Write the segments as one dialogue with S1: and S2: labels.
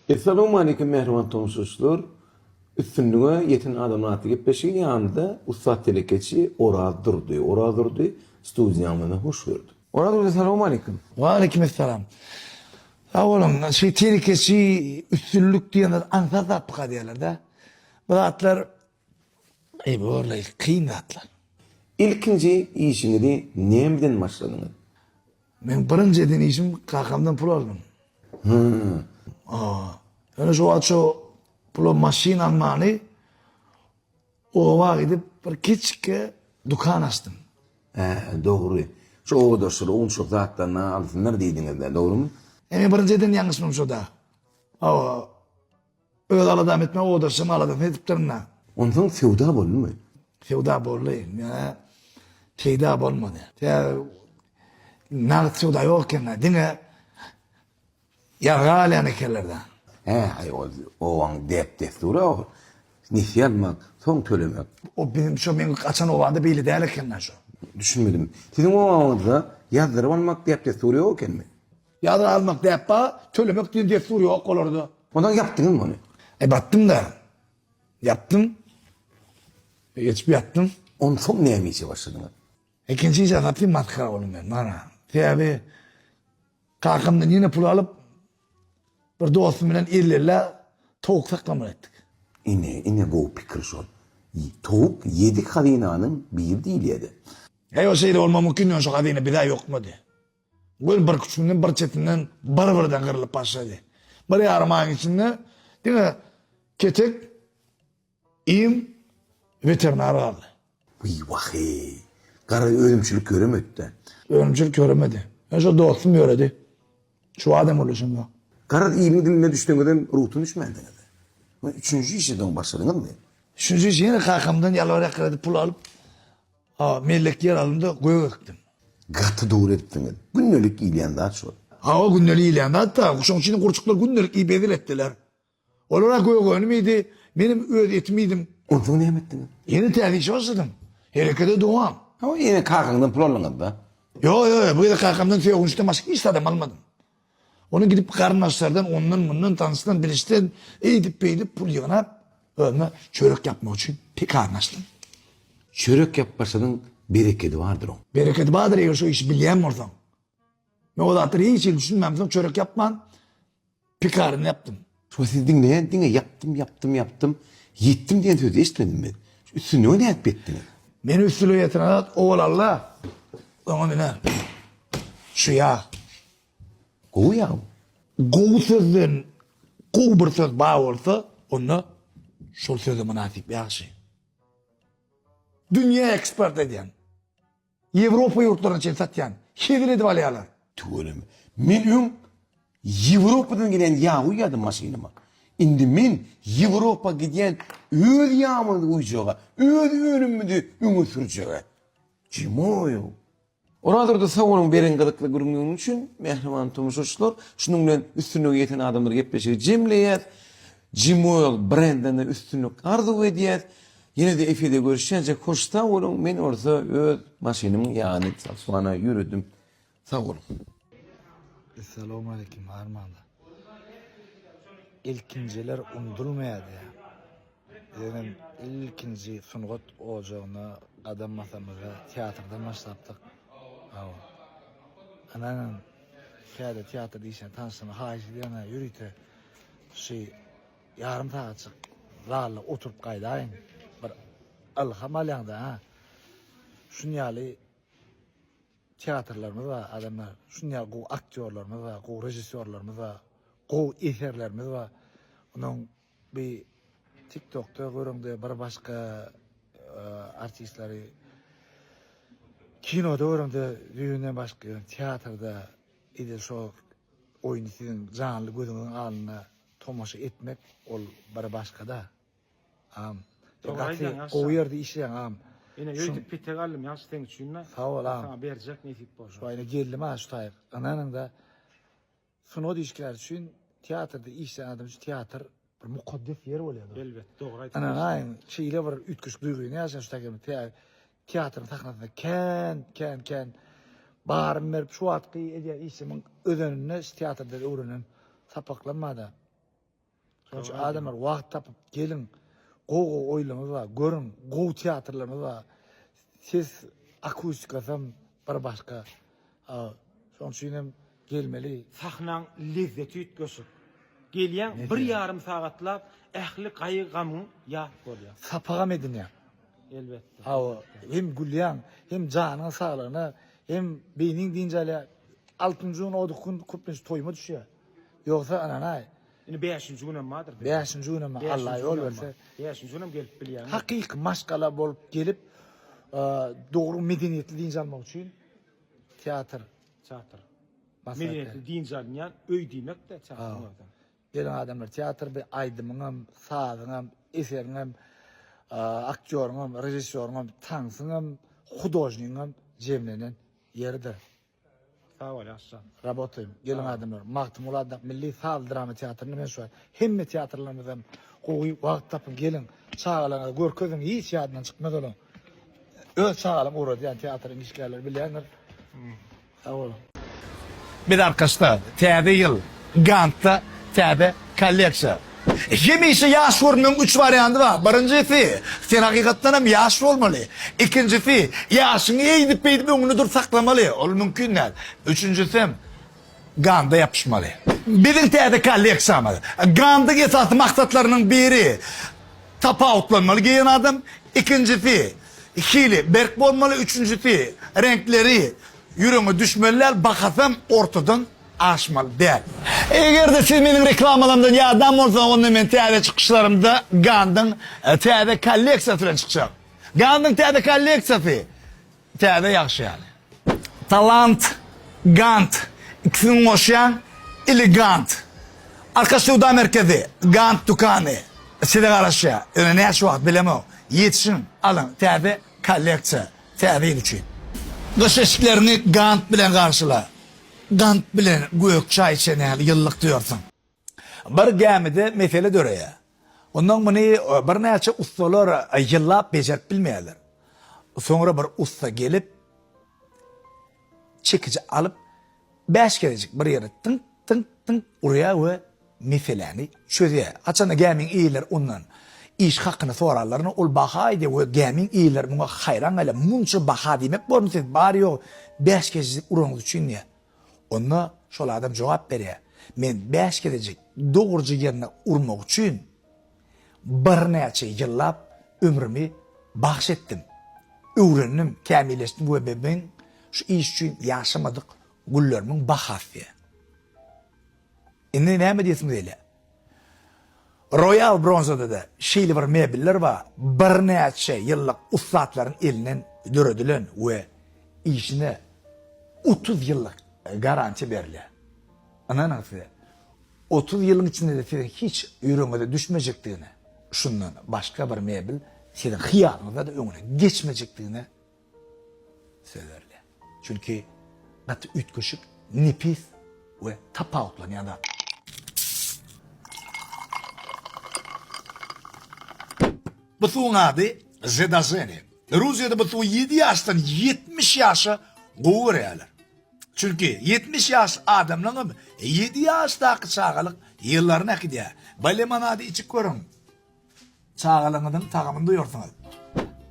S1: Esselamu aleyküm mehriban tomuşuşlar. Üstünlüğe yetin adamın atı gitbeşi yanında Ustad Telekeçi Oraz durdu. Oraz durdu. Stüdyamına hoş gördü. Oraz durdu. Esselamu aleyküm.
S2: Ve aleykümselam. Oğlum şey tehlikesi üstünlük diyenler ansat attık diyorlar da. Bu atlar böyle kıyın atlar.
S1: İlkinci işini neyden başladın?
S2: Ben birinci edin işim kakamdan pul aldım. Öyle şu aço pul maşin almanı o var gidip bir küçük dükkan açtım.
S1: Doğru. Şu oğudur şuru un çok zatlarına alsınlar deydiniz de doğru mu?
S2: Birinci edin yanlışmım şu da. Öyle aladım etme o da şım aladım edip durma.
S1: Ondan sevda bollu mu?
S2: Sevda borlayım ya. Sevda bolmadı. Ya nar sevda yokken dine yargı yani kellerden.
S1: Ay o an dep desturu o. Nisi almak, son tölemek.
S2: O benim şu benim kaçan ovanda belli değil kendiler şu.
S1: Düşünmedim. Sizin o anınızda yazdırıp almak dep desturu yokken mi?
S2: Yadır almak da yapma, söylemek diye soruyor kolordu.
S1: Ondan yaptınız mı onu?
S2: Battım da. Yaptım. Geçip yattım.
S1: Ondan son neye mi işe başladınız?
S2: İkinci iş anlatayım matkara oğlum ben bana. Tabi kalkamdan yine pul alıp bir dostumla illerle tavuk saklama ettik.
S1: İne bu pikir şu. Tavuk 7 kadinanın bir değil yedi.
S2: O şeyde olma mümkün yok şu kadine bir daha yok mu diye. Böyle bir küçüğünden bir çetinden birden kırılıp başladı. Bir yarımağın içinde değil mi? Ketek, iyim, veteriner aldı.
S1: Vahi. Kara ölümçülük göremedi de.
S2: Ölümcül göremedi. Şu dostum öğredi. Şu adam oluşum yok.
S1: Kara iyiliğin diline düştüğünden ruhun düşmediniz. Üçüncü işeden başladınız mı?
S2: Üçüncü iş yine kakamdan yalvararak kredi pul alıp mellek yer alımda koyu ektim.
S1: Gatı doğru ettiniz. Günlük iyiliğin daha çok.
S2: O günleri iyilendi hatta kuşun içinde kurçuklar günlük iyi bedel ettiler. Olarak koyu koyun muydu? Benim öğret etmiydim.
S1: Ondan ne ettiniz?
S2: Yeni terlik başladım. Harekete doğam.
S1: Ama yine kalkından pul alınız da.
S2: Yo bu da kakamdan tüye konuştum başka hiç adam almadım. Onu gidip karnaşlardan ondan bundan tanısından bilişten eğdip pul yığınıp önüme çörek yapmak için pek karnaştım.
S1: Çörek yap başladın bereketi vardır o.
S2: Bereket vardır eğer şu işi bileyen oradan. Ben o da hatır hiç düşünmem. Çörek yapman pikarını yaptım.
S1: Sonra siz dinle yaptım. Yettim diyen sözü işitmedim ben. Üstüne ne ettiniz?
S2: Beni üstüne getiren oğlarla ona biner. Şu ya.
S1: Kovu ya.
S2: Kovu sözden kovu bir söz bağ olsa onu şol sözü münasip bir şey. Dünya ekspert ediyen. Avrupa yurtlarına için satyan. Şehir edip alayalar.
S1: Tuğulum. Men Avrupa'dan gelen yağı yadım maşinime. Indi men Avrupa giden öd yağmını uyucağa, öd önümüdü ümü süreceğe. Cimoyo. Oradır da savunun beren kalıklı göründüğün için mehriman tomuşuşlar, şununla üstünlüğü yeten adamları gepleşir cimleyet, Cimoyo brandine üstünlük arzu ediyet, yine de efede görüşeceğince koşta olun, men orada öd maşinimin yağını sonra yürüdüm. Sağ olun.
S2: Esselamu aleyküm Armağan'da. İlkinciler unutulmayadı ya. Benim ilkinci sunugot ocağına adam masamıza tiyatrdan başlattık. Ananın şöyle tiyatr diysen tanıştığını haciliyana yürüyte yarım saatçık rağlı oturup kaydayın. Bir alhamalyandı ha. Şunyalı tiyatrlarımız var adamlar. Şunyalı aktörlerimiz var, rejisörlerimiz var, eserlerimiz var. Onun bir TikTok'ta göründüğü bir başka artistleri kinoda göründüğü düğünden başka tiyatrda idi şu oyuncunun canlı gözünün alnına tomaşa etmek ol bir başka da. O yerde işleyen
S3: Yine yürüdük bir tegallim ya sen üçünle.
S2: Sağ ol ağam.
S3: Sana verecek nefik boş.
S2: Şu ayna geldim ha şu tayır. Ananın da sunod işler için tiyatrda işleyen adam için tiyatr bir mukaddes yer oluyor.
S3: Elbet doğru.
S2: Ana aynı şeyle var ütküş duyguyu ne yaşar şu takımı tiyatrın taknasında ken bağırım verip şu atkıyı ediyor işimin ödönüne tiyatrda öğrenen sapaklanmadı. Sonuç adamlar wagt tapıp gelin, gogo oýlanyz var, görün, gow teatrlaryny var. Siz akustikasam bir başka. Sonuç inem gelmeli.
S3: Sahnaň lezzeti ütgösüp. Gelýän 1,5 sagatlap ähli gaýgamyň ýap bolýar.
S2: Sapagam edin ya.
S3: Elbetde.
S2: Hem gülýän, hem janyň saglygyna, hem beyniň dinjäle 6-njy gün odukun köpüs toýma düşýär. Ýogsa ananay,
S3: Indi 5-nji günem madyr.
S2: 5-nji günem Allah ýol berse,
S3: 5-nji günem gelip bilýän.
S2: hakyky maşgala bolup gelip, dogry medeniýetli dinjä almak üçin teatr,
S3: Çatır.
S2: masaky.
S3: Medeniyetli dinjäňän öý diýmek de çatır.
S2: Gelen adamlar teatr bir aydymyňam, sazyňam, eseriňam, aktýoryňam, rejissýoryňam, taňsyňam, hudojniňam jemlenen ýerdir.
S3: Sağ ol Aslan.
S2: Rabotaym. Gelen adamlar Maktum Uladak Milli Sal Drama Teatrını men şu an. Hemme teatrlarymyzdan gowy wagt tapyp gelin. Çağalana görkezin hiç ýadyna çykmaz olam. Öz çağalam urady ýa teatrın işgärleri bilýänler. Sağ olun. Bir arkadaşlar, täze ýyl Gantda täze kolleksiýa. Jemişi yaş formunun 3 variantı var. Birincisi, sen hakikattan hem yaş olmalı. İkincisi, yaşını eğdip beydip önünü dur saklamalı. O mümkün değil. Üçüncüsü, ganda yapışmalı. Bizim täze kolleksiýa var. Ganda esasy maksatlarının biri, tapa outlanmalı giyen adam. İkincisi, hili berk bolmalı. Üçüncüsü, renkleri yüreğime düşmeliler. Bakasam ortadan aşmalı değil. Eğer de siz benim reklamalarımdan yardım olsa onu men täze çıkışlarımda Gand'ın täze kolleksiýasy bilen çıkacağım. Gand'ın täze kolleksiýasy täze ýaxşy yani. Talant, Gand, ikisini goşýan elegant. Arka Suda merkezi, Gand dukany. Size garaşa, öne näçe wagt bilemem. Yetişin, alın täze kolleksiýa, täze üçin. Kış eşiklerini Gand bilen karşıla. Gant bilen gök çay içenäli ýyllyk diýorsun. Bir gemide mesele döreýär. Ondan muny bir näçe ustalar ýyllap bejerip bilmeýärler. Soňra bir usta gelip çekici alıp 5 kerecik bir ýere tınk tınk tınk urýar we meseleni çözýär. Haçan gemiň iýler ondan iş hakyny sorarlaryny ol baha ede we gemiň iýler muňa hayran gele munça baha diýmek bolmasa bari ýok 5 kerecik uranyň üçin ýa. Onda şol adam cevap berýär. Men 5 kerecik dogurjy ýerine urmak üçin bir näçe ýyllap ömrümi bahşetdim. Öwrendim, kämilleşdim we ben şu iş üçin ýaşamadyk gullerimiň bahasy. Indi näme diýesim diýle? Royal Bronzada da silver mebiller var. Bir näçe ýyllyk ustatlaryň elinden döredilen we işine 30 ýyllyk garanti berilýär. Ananasy 30 ýylyň içinde de sen hiç ýüreğine düşmejekdigini, şundan başka bir mebel senin hyýalyňda da öňüne geçmejekdigini söylerler. Çünkü gatı ütköşük, nipis ve tapa outlanýan da. Bu suň ady Zedazeni. Rusiýada bu suň 7 ýaşdan 70 ýaşa gowurýarlar. Çünkü 70 yaş adamların 7 yaşdaki çağalık yıllarına gidiyor. Balemanada içip görün. Çağalığının tağımını duyursunuz.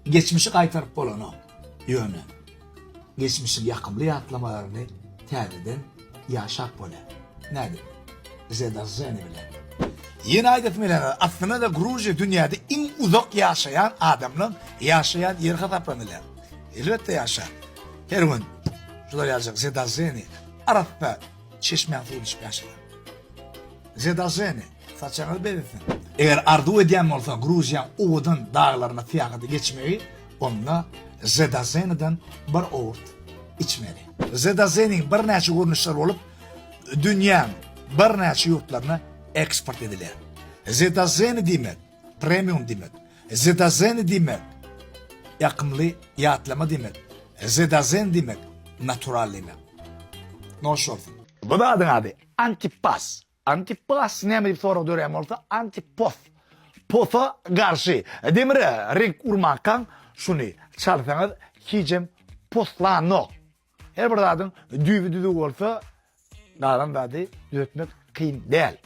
S2: Geçmişi kaytarıp bolunu yönü. Geçmişin yakımlı yatlamalarını teriden yaşak bole. Nedir? Zedazeni bile. Yeni aydet bilen aslında da Gruziya dünyada en uzak yaşayan adamların yaşayan yer kataplanırlar. Elbette yaşar. Her gün şular yazacak Zedazeni. Arap'ta çeşme altı olmuş yaşayan. Zedazeni. Saçanız belirsin. Eğer arzu edýän bolsa Gruziya oğudun dağlarına fiyagatı geçmeyi, onunla Zedazeni'den bir oğurt içmeli. Zedazeni'nin bir näçe görnüşleri olup, dünyanın bir näçe yurtlarına eksport edilir. Zedazeni demek, premium demek. Zedazeni demek, yakımlı yatlama demek. Zedazeni demek, natural demek. Noş olsun. Bu da adın adı Antipas. Antipas ne mi soru dörem olsa antipos. Posa karşı. Demire renk urmaktan şunu çalsanız hicem poslano. Her bir adın düğü olsa dağdan adı düğütmek kıyım değil.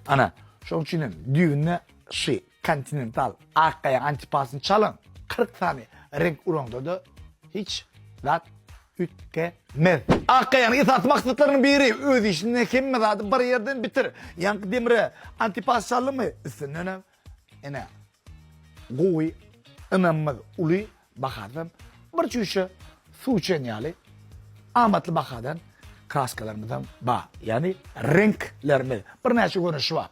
S2: Ana Şoň üçin düýünne şu Continental Akkaya antipasyny çalın. 40 tane renk uranda da hiç zat ütkemez. Akkaya'nın esas maksatlarının biri öz işini kemme zaten bir yerden bitir. Yankı Demir'e antipas çaldı mı? Üstünden ene goy ınamız ulu bakadan bir çüşü su içenyali amatlı bakadan kraskalarımızdan ba yani renklerimiz bir neçe görünüşü var.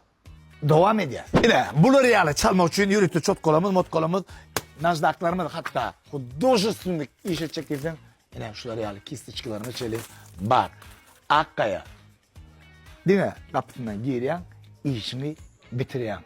S2: Devam ediyor. Yine bu reali çalmak için yürütü çotkolamız, motkolamız, nazdaklarımız hatta huduşusunduk iş edeceklerden yine şu reali kistiçkilerimiz çeli var. Akkaya. Değil mi? Kapısından giriyen, işini bitiriyen.